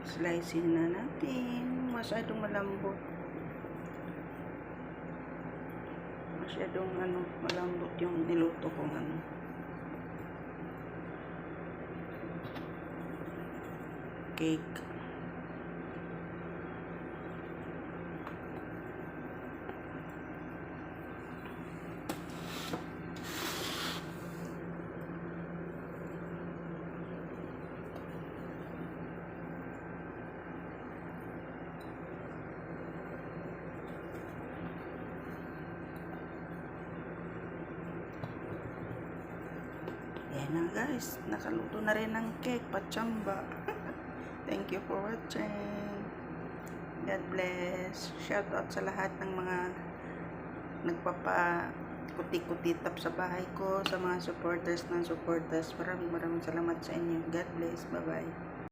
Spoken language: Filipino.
Slicein na natin. Masyadong malambot. Masyadong malambot yung niluto kong cake. Ayan na guys, nakaluto na rin ng cake, pachamba. Thank you for watching. God bless. Shout out sa lahat ng mga nagpapa-kuti-kuti-tap sa bahay ko, sa mga supporters ng supporters. Maraming salamat sa inyo. God bless. Bye-bye.